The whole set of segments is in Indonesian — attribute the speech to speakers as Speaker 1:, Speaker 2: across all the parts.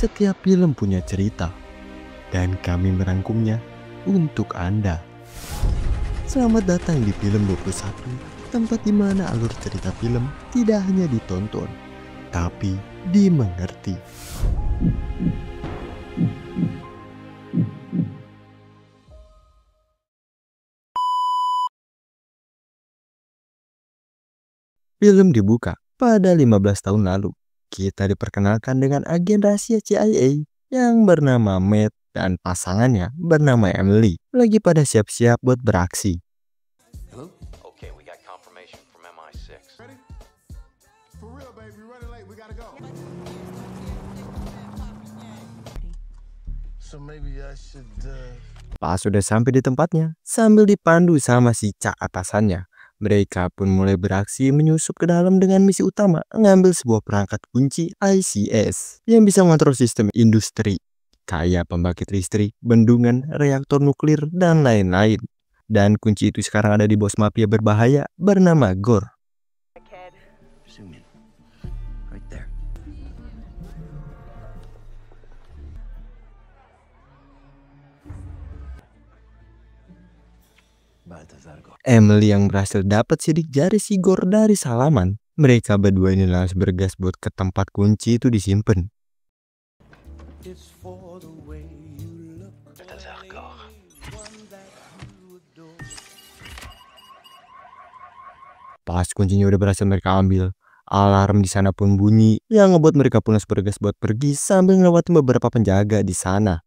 Speaker 1: Setiap film punya cerita, dan kami merangkumnya untuk Anda. Selamat datang di Film 21, tempat di mana alur cerita film tidak hanya ditonton, tapi dimengerti. Film dibuka pada 15 tahun lalu. Kita diperkenalkan dengan agen rahasia CIA yang bernama Matt dan pasangannya bernama Emily lagi pada siap-siap buat beraksi.
Speaker 2: Hello? Okay, we got confirmation from MI6.
Speaker 3: Ready? For real, baby. Running late. We gotta go. So maybe I should.
Speaker 1: Pas sudah sampai di tempatnya, sambil dipandu sama si Cak atasannya, mereka pun mulai beraksi menyusup ke dalam dengan misi utama, ngambil sebuah perangkat kunci ICS yang bisa mengontrol sistem industri, kayak pembangkit listrik, bendungan, reaktor nuklir, dan lain-lain. Dan kunci itu sekarang ada di bos mafia berbahaya bernama Gore.
Speaker 2: Zoom in. Right there.
Speaker 1: Emily yang berhasil dapat sidik jari si Gore dari salaman. Mereka berdua ini langsung bergas buat ke tempat kunci itu disimpan. Pas kuncinya udah berhasil mereka ambil, alarm di sana pun bunyi yang ngebuat mereka pun langsung bergas buat pergi sambil ngelewatin beberapa penjaga di sana.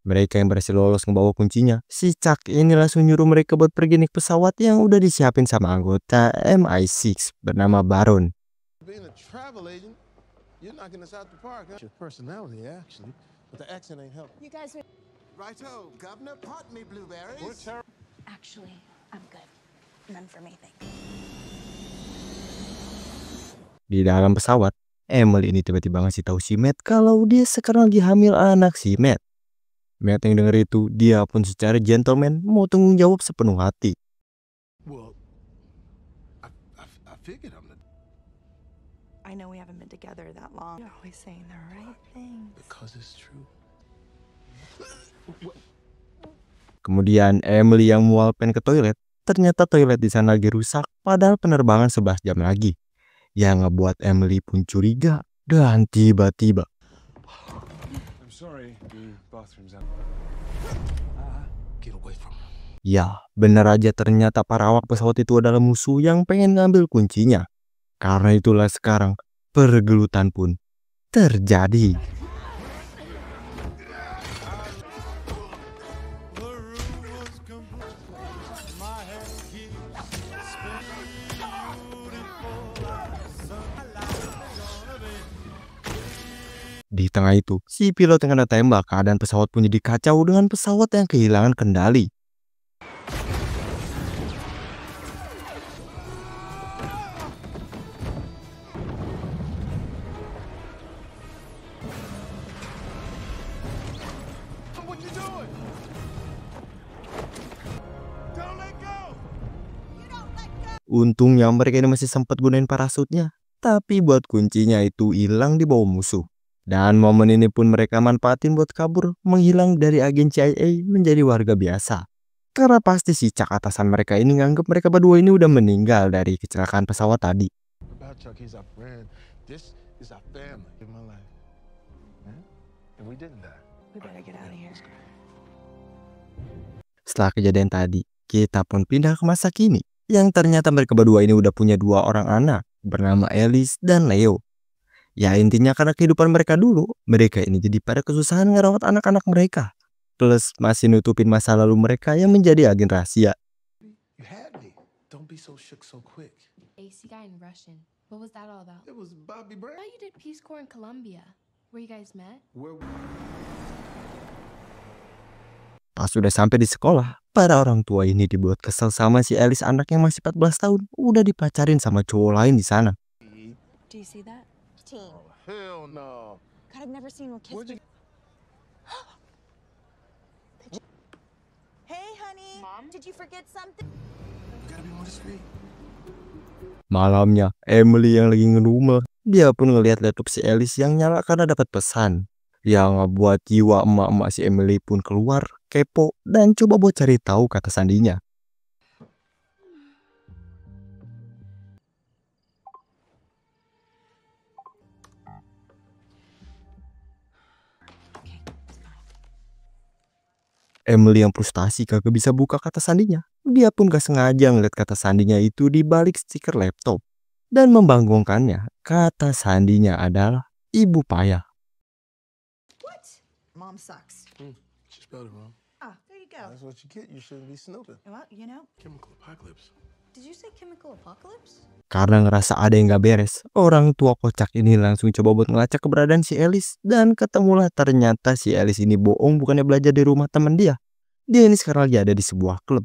Speaker 1: Mereka yang berhasil lolos ngebawa kuncinya, si Chuck ini langsung nyuruh mereka buat pergi naik pesawat yang udah disiapin sama anggota MI6 bernama Baron.
Speaker 3: Being a travel agent, you're knocking us out the park, huh? Your personality, actually, but the accent ain't helping.
Speaker 4: You guys are...
Speaker 3: Righto, Governor, pardon me, blueberries.
Speaker 4: Actually, I'm good. None for me, thank you.
Speaker 1: Di dalam pesawat, Emily ini tiba-tiba ngasih tahu si Matt kalau dia sekarang lagi hamil anak si Matt. Matt yang denger itu, dia pun secara gentleman mau tanggung jawab sepenuh hati.
Speaker 3: Well, I figured I'm the...
Speaker 4: I know we haven't been together that long. You're always saying the right things.
Speaker 3: Because it's true.
Speaker 1: Kemudian Emily yang mual pengen ke toilet, ternyata toilet di sana lagi rusak padahal penerbangan 11 jam lagi. Yang ngebuat Emily pun curiga dan tiba-tiba
Speaker 3: Get away from me.
Speaker 1: ya, benar aja ternyata para awak pesawat itu adalah musuh yang pengen ngambil kuncinya. Karena itulah sekarang pergelutan pun terjadi. Di tengah itu, si pilot yang kena tembak, keadaan pesawat pun jadi kacau dengan pesawat yang kehilangan kendali.
Speaker 3: What you doing? Don't let go!
Speaker 1: Untungnya mereka ini masih sempat gunain parasutnya, tapi buat kuncinya itu hilang di bawah musuh. Dan momen ini pun mereka manfaatin buat kabur, menghilang dari agen CIA menjadi warga biasa. Karena pasti si Cak atasan mereka ini nganggep mereka berdua ini udah meninggal dari kecelakaan pesawat tadi.
Speaker 3: About Chuck, he's our friend. This is our family. In my life. And we didn't die.
Speaker 4: We better get out of here.
Speaker 1: Setelah kejadian tadi, kita pun pindah ke masa kini, yang ternyata mereka berdua ini udah punya 2 orang anak bernama Alice dan Leo. Ya intinya karena kehidupan mereka dulu, mereka ini jadi pada kesusahan ngerawat anak-anak mereka. Plus masih nutupin masa lalu mereka yang menjadi agen rahasia.
Speaker 3: You had me. Don't be so shook so quick.
Speaker 5: AC guy in Russian. What was that all about?
Speaker 3: It was Bobby
Speaker 5: I
Speaker 3: Brown.
Speaker 5: thought you did Peace Corps in Colombia. Where you guys met?
Speaker 3: Where
Speaker 1: Pas sudah sampai di sekolah, para orang tua ini dibuat kesel sama si Alice anak yang masih 14 tahun, udah dipacarin sama cowok lain di sana.
Speaker 4: Do you see that? Team.
Speaker 3: hell no.
Speaker 4: God, I've never seen one kiss.
Speaker 3: Where'd you...
Speaker 4: Hey, honey.
Speaker 6: honey. Mom, did you forget something?
Speaker 3: You gotta be more discreet.
Speaker 1: Malamnya, Emily yang lagi ngerumah, dia pun ngelihat laptop si Alice yang nyala karena dapat pesan. Yang ngebuat jiwa emak-emak si Emily pun keluar, kepo, dan coba buat cari tahu kata sandinya. Emily yang frustasi kagak bisa buka kata sandinya. Dia pun gak sengaja ngeliat kata sandinya itu di balik stiker laptop. Dan membangunkannya, kata sandinya adalah ibu payah.
Speaker 4: What? Mom sucks.
Speaker 3: She spelled it wrong.
Speaker 4: Ah, there you go.
Speaker 3: That's what you get. You shouldn't be snooping.
Speaker 4: Well, you know,
Speaker 3: Chemical apocalypse.
Speaker 4: did you say chemical apocalypse?
Speaker 1: Karena ngerasa ada yang gak beres, orang tua kocak ini langsung coba buat ngelacak keberadaan si Alice. Dan ketemulah ternyata si Alice ini bohong, bukannya belajar di rumah teman dia. Dia ini sekarang lagi ada di sebuah klub.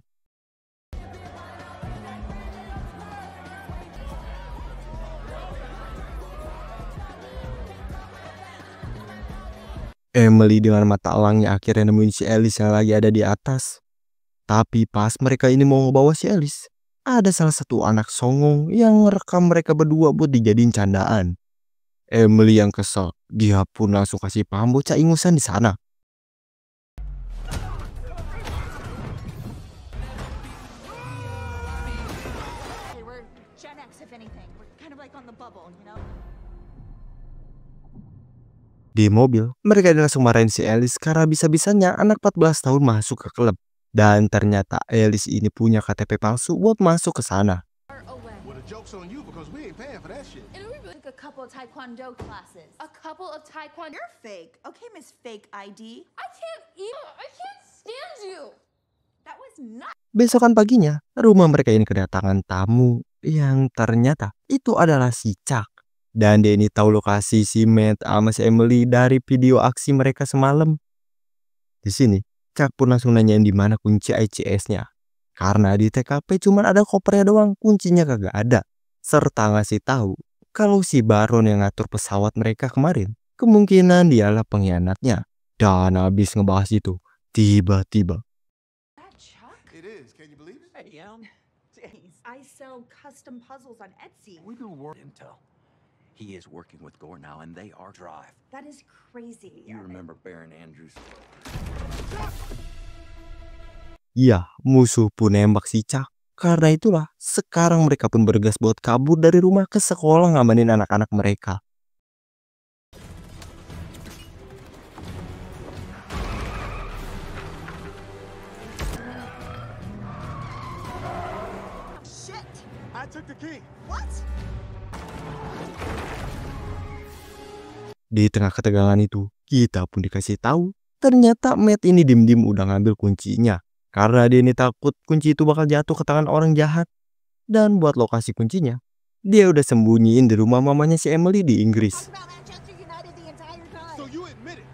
Speaker 1: Emily dengan mata elangnya akhirnya nemuin si Alice yang lagi ada di atas. Tapi pas mereka ini mau ngebawa si Alice, ada salah satu anak songong yang ngerekam mereka berdua buat dijadiin candaan. Emily yang kesel, dia pun langsung kasih paham bocah ingusan di sana.
Speaker 6: Hey, we're Gen X, if anything. We're kind of like on the bubble, you know?
Speaker 1: Di mobil, mereka langsung marahin si Alice karena bisa-bisanya anak 14 tahun masuk ke klub. Dan ternyata Alice ini punya KTP palsu buat masuk ke sana.
Speaker 3: Well, the joke's on you because we ain't paying for that shit.
Speaker 5: And we really
Speaker 6: Took a couple of Taekwondo classes.
Speaker 5: a couple of taekwondo.
Speaker 4: You're fake. Okay, Miss Fake ID.
Speaker 5: I can't stand you.
Speaker 4: That was nuts.
Speaker 1: Besokan paginya, rumah mereka ini kedatangan tamu yang ternyata itu adalah si Chuck. Dan dia ini tahu lokasi si Matt sama si Emily dari video aksi mereka semalam. Di sini, Chuck pun langsung nanyain di mana kunci ICS-nya. Karena di TKP cuma ada kopernya doang, kuncinya kagak ada. Serta ngasih tahu kalau si Baron yang ngatur pesawat mereka kemarin, kemungkinan dialah pengkhianatnya. Dan habis ngebahas itu, tiba-tiba
Speaker 4: That Chuck?
Speaker 3: It is. Can you believe it?
Speaker 2: Hey,
Speaker 4: I sell custom puzzles on Etsy.
Speaker 3: We do work.
Speaker 2: Intel. He is working with Gore now, and they are Drive.
Speaker 4: That is crazy.
Speaker 2: You remember Baron Andrews?
Speaker 1: iya, musuh pun nembak si Chuck. Karena itulah, sekarang mereka pun bergegas buat kabur dari rumah ke sekolah ngamanin anak-anak mereka.
Speaker 4: Shit.
Speaker 3: I took the key.
Speaker 4: What?
Speaker 1: Di tengah ketegangan itu, kita pun dikasih tahu ternyata Matt ini dim-dim udah ngambil kuncinya. Karena dia ini takut kunci itu bakal jatuh ke tangan orang jahat. Dan buat lokasi kuncinya, dia udah sembunyiin di rumah mamanya si Emily di Inggris.
Speaker 6: About Manchester United the entire time.
Speaker 3: So you admit it.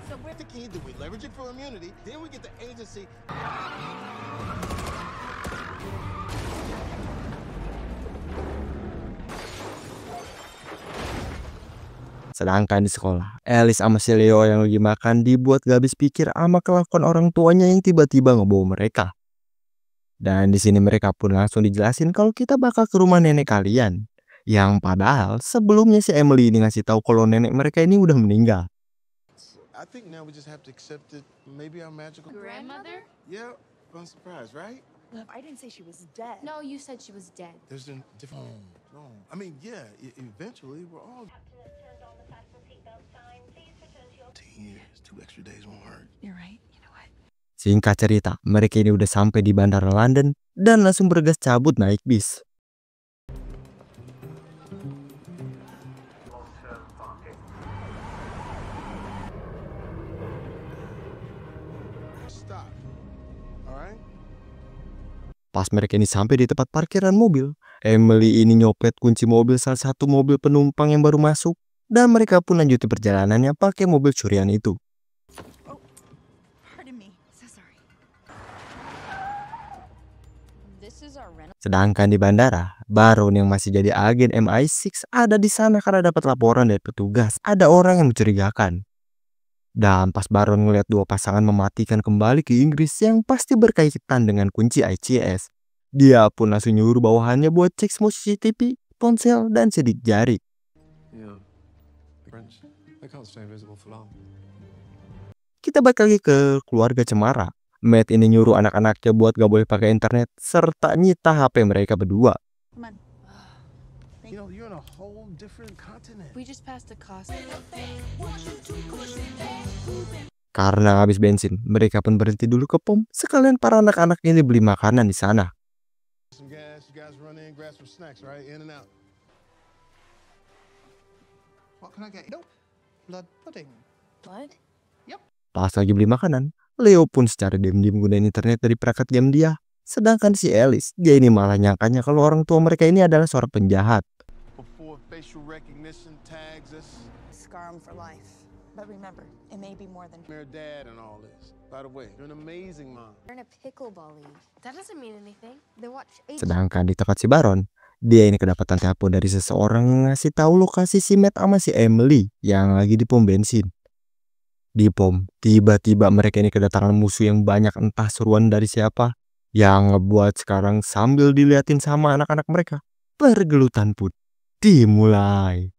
Speaker 3: So with the key, do we leverage it for immunity? Then we get the agency.
Speaker 1: Sedangkan di sekolah, Alice sama si Leo yang lagi makan dibuat gak habis pikir sama kelakuan orang tuanya yang tiba-tiba ngebawa mereka. Dan di sini mereka pun langsung dijelasin kalau kita bakal ke rumah nenek kalian. Yang padahal sebelumnya si Emily ini ngasih tahu kalau nenek mereka ini udah meninggal.
Speaker 3: I think now we just have to accept that maybe our magical.
Speaker 5: Grandmother?
Speaker 3: Yeah, I'm surprised, right?
Speaker 4: I didn't say she was dead.
Speaker 5: No, you said she was dead.
Speaker 3: There's a different. No, I mean, yeah. Eventually, we're all. 10 years, 2 extra days won't hurt.
Speaker 4: You're right. You know what?
Speaker 1: Singkat cerita, mereka ini udah sampai di bandara London dan langsung bergegas cabut naik bis.
Speaker 3: Stop. All right.
Speaker 1: Pas mereka ini sampai di tempat parkiran mobil, Emily ini nyopet kunci mobil salah satu mobil penumpang yang baru masuk. Dan mereka pun lanjutin perjalanannya pakai mobil curian itu.
Speaker 4: Oh, pardon me. So sorry.
Speaker 1: Sedangkan di bandara, Baron yang masih jadi agen MI6 ada di sana karena dapat laporan dari petugas ada orang yang mencurigakan. Dan pas Baron ngeliat dua pasangan mematikan kembali ke Inggris yang pasti berkaitan dengan kunci ICS, dia pun langsung nyuruh bawahannya buat cek semua CCTV, ponsel, dan sidik jari.
Speaker 7: Yeah. French. They can't stay invisible for long.
Speaker 1: Kita balik lagi ke keluarga Cemara. Matt ini nyuruh anak-anaknya buat gak boleh pakai internet serta nyita HP mereka berdua.
Speaker 6: Come on.
Speaker 3: You know, you're on a whole different continent.
Speaker 5: We just passed a cost.
Speaker 1: Karena habis bensin, mereka pun berhenti dulu ke pom. Sekalian para anak-anak ini beli makanan di sana.
Speaker 3: Some gas, you guys run in, grab some snacks, right? In and out.
Speaker 8: What can I get? Nope. Blood pudding.
Speaker 5: What?
Speaker 1: Pas lagi beli makanan, Leo pun secara diam-diam gunain internet dari perangkat game dia. Sedangkan si Alice, dia ini malah nyangkanya kalau orang tua mereka ini adalah seorang penjahat.
Speaker 3: Before facial recognition tags us,
Speaker 4: Scar 'em for life. But remember, it may be more than.
Speaker 3: their dad and all this. By the way, you're an amazing mom.
Speaker 5: We're in a pickleball league. That doesn't mean anything. They watch
Speaker 1: Sedangkan di tempat si Baron, dia ini kedapatan telepon dari seseorang yang ngasih tahu lokasi si Matt sama si Emily yang lagi di pom bensin. Di pom, tiba-tiba mereka ini kedatangan musuh yang banyak, entah seruan dari siapa, yang ngebuat sekarang sambil diliatin sama anak-anak mereka, pergelutan pun dimulai.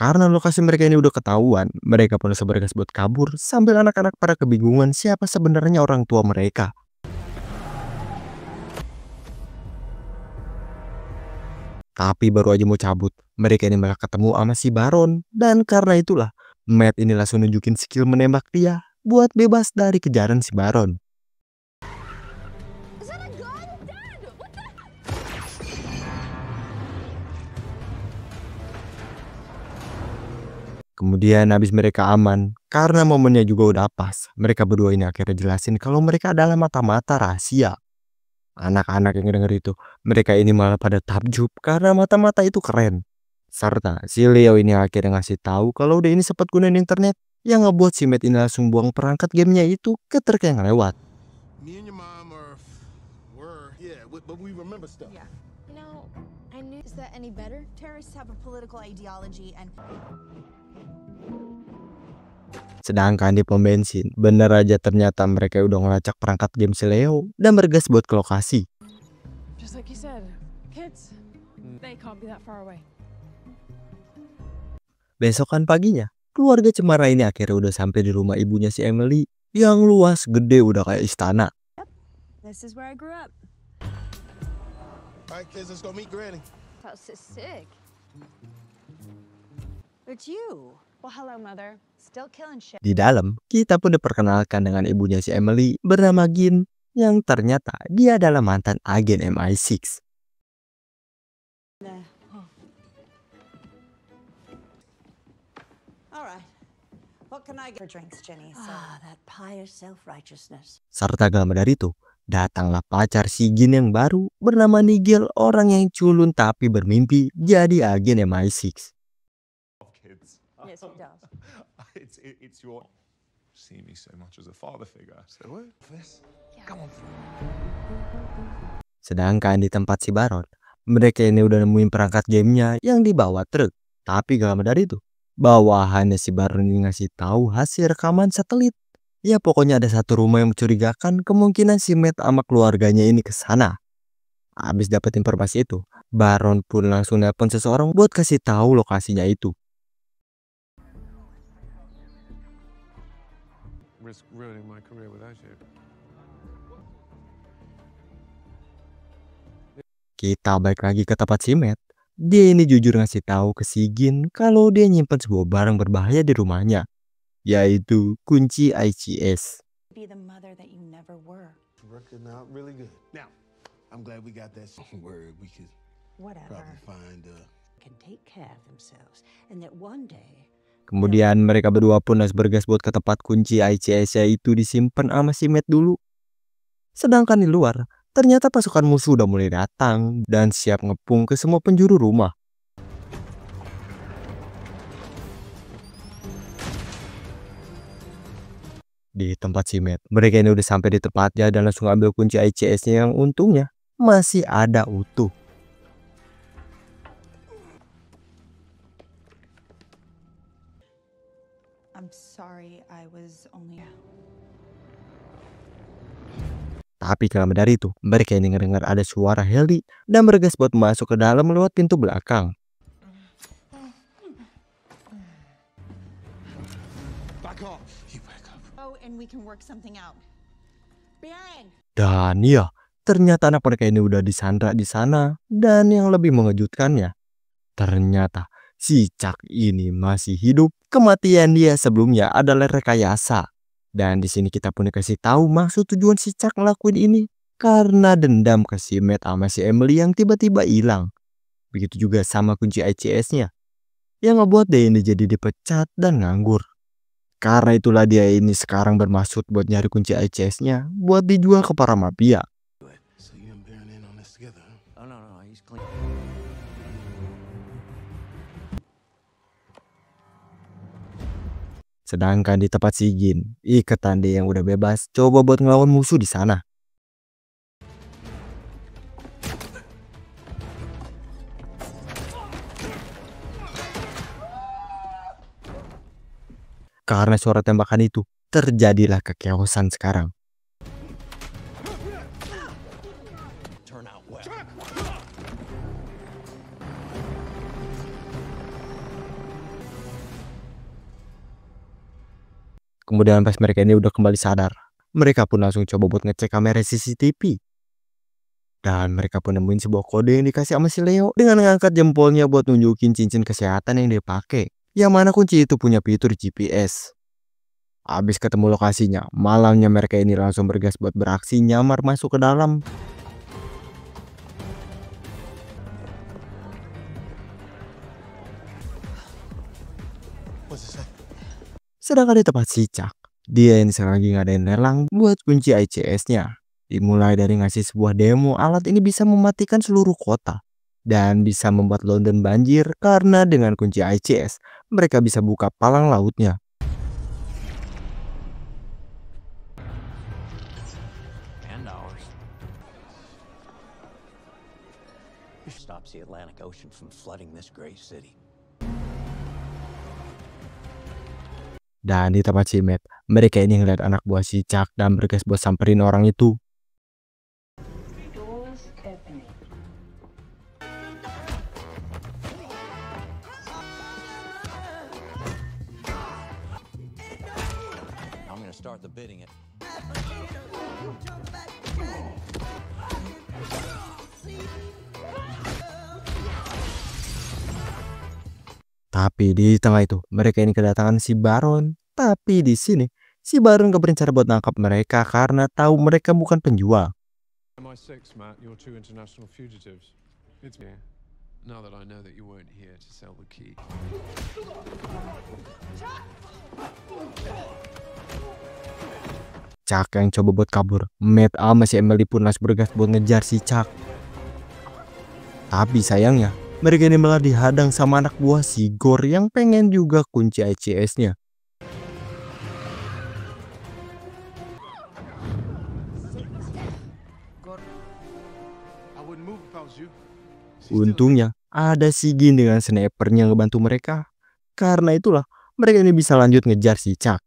Speaker 1: Karena lokasi mereka ini udah ketahuan, mereka pun bergegas buat kabur sambil anak-anak pada kebingungan siapa sebenarnya orang tua mereka. Tapi baru aja mau cabut, mereka ini malah ketemu sama si Baron. Dan karena itulah, Matt ini langsung nunjukin skill menembak dia buat bebas dari kejaran si Baron.
Speaker 5: Is that a gun? Dad! What the?
Speaker 1: Kemudian habis mereka aman, karena momennya juga udah pas, mereka berdua ini akhirnya jelasin kalau mereka adalah mata-mata rahasia. Anak-anak yang denger itu, mereka ini malah pada takjub karena mata-mata itu keren. Serta si Leo ini akhirnya ngasih tahu kalau dia ini sempat gunain internet, yang ngebuat si Matt ini langsung buang perangkat gamenya itu ke truk yang lewat.
Speaker 3: Me and your mom were, yeah, but we remember stuff.
Speaker 6: Yeah.
Speaker 5: You know, I knew.
Speaker 6: Is that any better? Terrorists have a political ideology and
Speaker 1: Sedangkan di pom bensin, bener aja ternyata mereka udah ngelacak perangkat game si Leo dan bergas buat ke lokasi.
Speaker 9: Just like you said, kids, they can't be that far away.
Speaker 1: Besokan paginya, keluarga Cemara ini akhirnya udah sampai di rumah ibunya si Emily yang luas gede udah kayak istana.
Speaker 6: this is where I grew up.
Speaker 3: All right, kids, let's go meet Granny.
Speaker 5: House is sick.
Speaker 6: It's you. Well, hello, mother. Still killing shit.
Speaker 1: Di dalam, kita pun diperkenalkan dengan ibunya si Emily bernama Gin, yang ternyata dia adalah mantan agen MI6.
Speaker 6: All right. What can I get
Speaker 4: For drinks, Jenny. So.
Speaker 6: that pious self-righteousness.
Speaker 1: Serta gak lama dari itu, datanglah pacar si Gin yang baru bernama Nigel, orang yang culun tapi bermimpi jadi agen MI6.
Speaker 7: Kids.
Speaker 6: Yes, he does.
Speaker 7: It's your. See me so much as a father figure.
Speaker 3: Say what? This?
Speaker 1: Sedangkan di tempat si Baron, mereka ini udah nemuin perangkat gamenya yang dibawa truk. Tapi gak lama dari itu, bawahannya si Baron ini ngasih tahu hasil rekaman satelit. Ya pokoknya ada satu rumah yang mencurigakan, kemungkinan si Matt sama keluarganya ini ke sana. Habis dapat informasi itu, Baron pun langsung nelpon seseorang buat kasih tahu lokasinya itu.
Speaker 7: Risk ruining my career without you.
Speaker 1: Kita balik lagi ke tempat si Matt. Dia ini jujur ngasih tahu ke si Gin kalau dia nyimpen sebuah barang berbahaya di rumahnya, yaitu kunci ICS.
Speaker 4: Be the mother that you never were.
Speaker 3: Working out really good. Now, I'm glad we got that word. We could
Speaker 6: Whatever.
Speaker 3: probably find
Speaker 6: Can take care of themselves, and that one day.
Speaker 1: Kemudian mereka berdua pun harus bergas buat ke tempat kunci ICS-nya itu disimpan sama si Matt dulu. Sedangkan di luar, ternyata pasukan musuh udah mulai datang dan siap ngepung ke semua penjuru rumah. Di tempat si Matt, mereka ini udah sampai di tempatnya dan langsung ambil kunci ICS-nya yang untungnya masih ada utuh.
Speaker 4: I'm sorry, I was only.
Speaker 1: Tapi gak lama dari itu, mereka ini ngedengar ada suara Heli dan bergegas buat masuk ke dalam lewat pintu belakang.
Speaker 3: Back off. You back up.
Speaker 6: Oh, and we can work something out. Baron!
Speaker 1: Dan ya, ternyata anak mereka ini udah disandra di sana. Dan yang lebih mengejutkannya, ternyata si Chuck ini masih hidup. Kematian dia sebelumnya adalah rekayasa. Dan di sini kita pun dikasih tahu maksud tujuan si Chuck ngelakuin ini karena dendam ke si Matt sama si Emily yang tiba-tiba hilang. Begitu juga sama kunci ICS-nya yang ngebuat dia ini jadi dipecat dan nganggur. Karena itulah dia ini sekarang bermaksud buat nyari kunci ICS-nya buat dijual ke para mafia.
Speaker 3: So you and Baron in on this together, huh?
Speaker 2: Oh, no, he's clean.
Speaker 1: Sedangkan di tempat si Jin, iketan dia yang udah bebas coba buat ngelawan musuh di sana. Karena suara tembakan itu, terjadilah kekeosan sekarang.
Speaker 2: Turn out well.
Speaker 1: Kemudian pas mereka ini udah kembali sadar, mereka pun langsung coba buat ngecek kamera CCTV. Dan mereka pun nemuin sebuah kode yang dikasih sama si Leo dengan ngangkat jempolnya buat nunjukin cincin kesehatan yang dia pakai. Yang mana kunci itu punya fitur GPS. Habis ketemu lokasinya, malamnya mereka ini langsung bergas buat beraksi nyamar masuk ke dalam.
Speaker 3: What's it say?
Speaker 1: Sedangkan di tempat si Chuck, dia yang sekarang lagi ngadain lelang buat kunci ICS-nya. Dimulai dari ngasih sebuah demo, alat ini bisa mematikan seluruh kota. Dan bisa membuat London banjir karena dengan kunci ICS, mereka bisa buka palang lautnya.
Speaker 2: And ours. Stops the Atlantic Ocean from flooding this great city.
Speaker 1: Dan di tempat si Matt, mereka ini ngeliat anak buah si Chuck dan bergegas buat samperin orang itu.
Speaker 2: I'm gonna start the bidding it.
Speaker 1: Tapi di tengah itu, mereka ini kedatangan si Baron. Tapi di sini, si Baron gak berencana buat nangkap mereka karena tahu mereka bukan penjual.
Speaker 7: MI6, Matt, you're two international fugitives. It's me. Now that I know that you weren't here to sell the key.
Speaker 1: Chuck yang coba buat kabur. Matt sama si Emily pun langsung bergegas buat ngejar si Chuck. Tapi sayangnya, mereka ini malah dihadang sama anak buah si Gore yang pengen juga kunci ICS-nya.
Speaker 3: I wouldn't move if I was you.
Speaker 1: Untungnya, ada si Jin dengan snipernya ngebantu mereka. Karena itulah, mereka ini bisa lanjut ngejar si Chuck.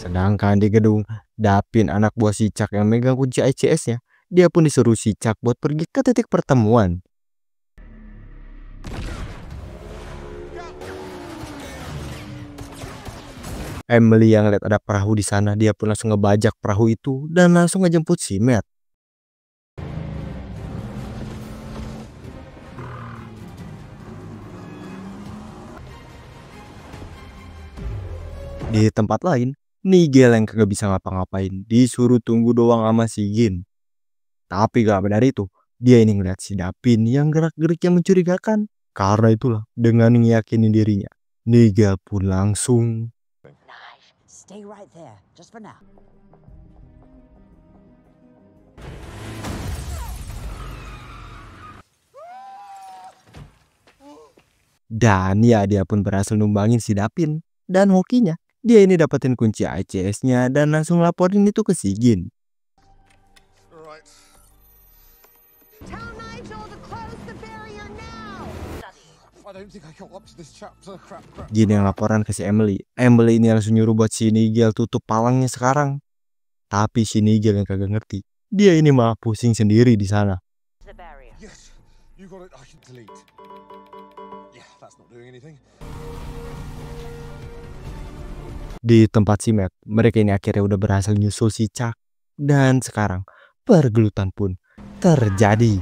Speaker 1: Sedangkan di gedung, Dapin anak buah si Chuck yang megang kunci ICS-nya, dia pun disuruh si Chuck buat pergi ke titik pertemuan. Emily yang lihat ada perahu di sana, dia pun langsung ngebajak perahu itu dan langsung ngejemput si Matt. Di tempat lain, Nigel yang kagak bisa ngapa-ngapain, disuruh tunggu doang sama si Jin. Tapi gak lama dari itu, dia ini ngeliat si Dapin yang gerak-geriknya mencurigakan. Karena itulah, dengan ngeyakinin dirinya, Nigel pun langsung
Speaker 10: Stay right there, just for now.
Speaker 1: Dan ya dia pun berhasil numbangin si Dapin. Dan hokinya, dia ini dapetin kunci ICS-nya dan langsung laporin itu ke si Gin.
Speaker 3: Right.
Speaker 6: Tell Nigel to close the barrier now.
Speaker 3: I don't think I got up to this chapter. Crap.
Speaker 1: Gin yang laporan ke si Emily. Emily ini langsung nyuruh buat si Nigel tutup palangnya sekarang. Tapi si Nigel yang kagak ngerti. Dia ini malah pusing sendiri di sana.
Speaker 3: Yes, you got it. I can delete. Yeah, that's not doing anything.
Speaker 1: Di tempat si Matt, mereka ini akhirnya udah berhasil nyusul si Chuck. Dan sekarang, pergelutan pun terjadi.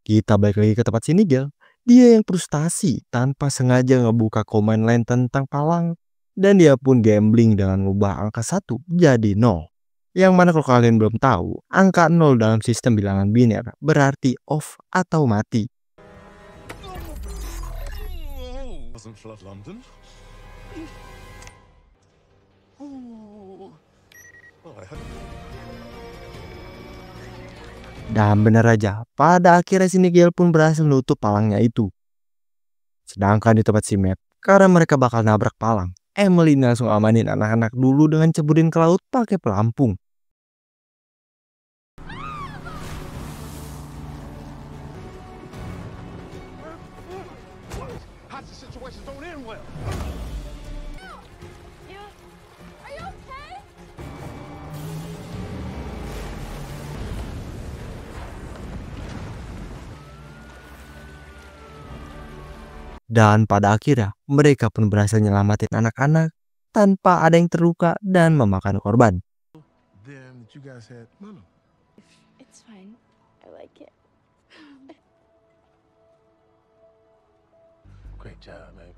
Speaker 1: Kita balik lagi ke tempat si Nigel. Dia yang frustasi tanpa sengaja ngebuka command line tentang palang. Dan dia pun gambling dengan ngubah angka 1 jadi 0. Yang mana kalau kalian belum tahu, angka 0 dalam sistem bilangan biner berarti off atau mati.
Speaker 3: Wasn't flood London?
Speaker 1: Dan bener aja, pada akhirnya si Nigel pun berhasil nutup palangnya itu. Sedangkan di tempat si Matt, karena mereka bakal nabrak palang, Emily langsung amanin anak-anak dulu dengan ceburin ke laut pakai pelampung.
Speaker 3: How's the situation don't end well?
Speaker 5: Are you okay?
Speaker 1: Dan pada akhirnya, mereka pun berhasil nyelamatin anak-anak tanpa ada yang terluka dan memakan korban.
Speaker 3: Then you guys had no.
Speaker 9: It's fine. I like it.
Speaker 3: Great job, man.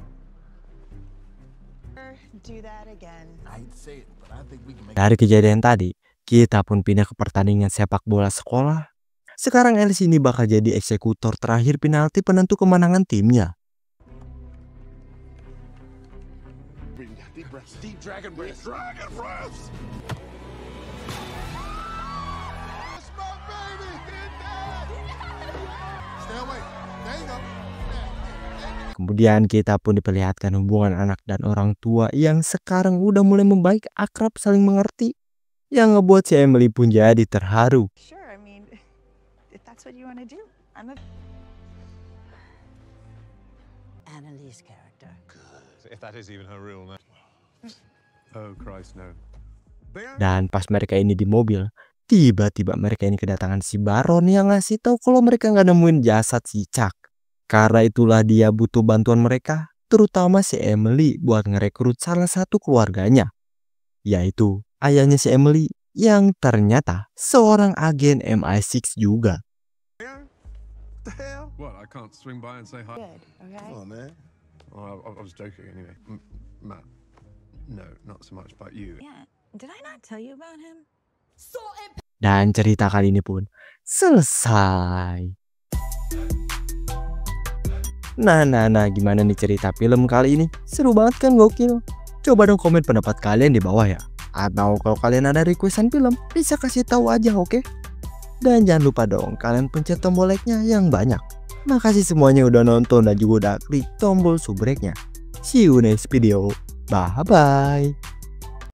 Speaker 6: Do that again.
Speaker 3: I hate to say it, but I think we can make.
Speaker 1: Dari kejadian tadi, kita pun pindah ke pertandingan sepak bola sekolah. Sekarang Alice ini bakal jadi eksekutor terakhir penalti penentu kemenangan timnya.
Speaker 3: Deep breaths. Deep dragon breaths. Dragon breaths. That's my baby. Stay away. There you go.
Speaker 1: Kemudian kita pun diperlihatkan hubungan anak dan orang tua yang sekarang udah mulai membaik, akrab, saling mengerti. Yang ngebuat si Emily pun jadi terharu.
Speaker 4: Sure, I mean, if that's what you want to do, I'm a...
Speaker 10: Annalise character.
Speaker 7: If that is even her real name. Oh Christ, no.
Speaker 1: Dan pas mereka ini di mobil, tiba-tiba mereka ini kedatangan si Baron yang ngasih tahu kalau mereka nggak nemuin jasad si Chuck. Karena itulah dia butuh bantuan mereka, terutama si Emily buat ngerekrut salah satu keluarganya, yaitu ayahnya si Emily yang ternyata seorang agen MI6 juga.
Speaker 3: The hell?
Speaker 7: What? I can't swing by and say hi.
Speaker 4: Good, okay?
Speaker 3: Come on, man.
Speaker 7: Oh, I was joking anyway. Matt, no, not so much about you.
Speaker 4: Yeah, did I not tell you about him?
Speaker 1: Dan cerita kali ini pun selesai. Nah, gimana nih cerita film kali ini? Seru banget kan, gokil? Coba dong komen pendapat kalian di bawah ya. Atau kalau kalian ada requestan film, bisa kasih tahu aja, oke? Dan jangan lupa dong kalian pencet tombol like-nya yang banyak. Makasih semuanya udah nonton dan juga udah klik tombol subscribe-nya. See you next video. Bye-bye.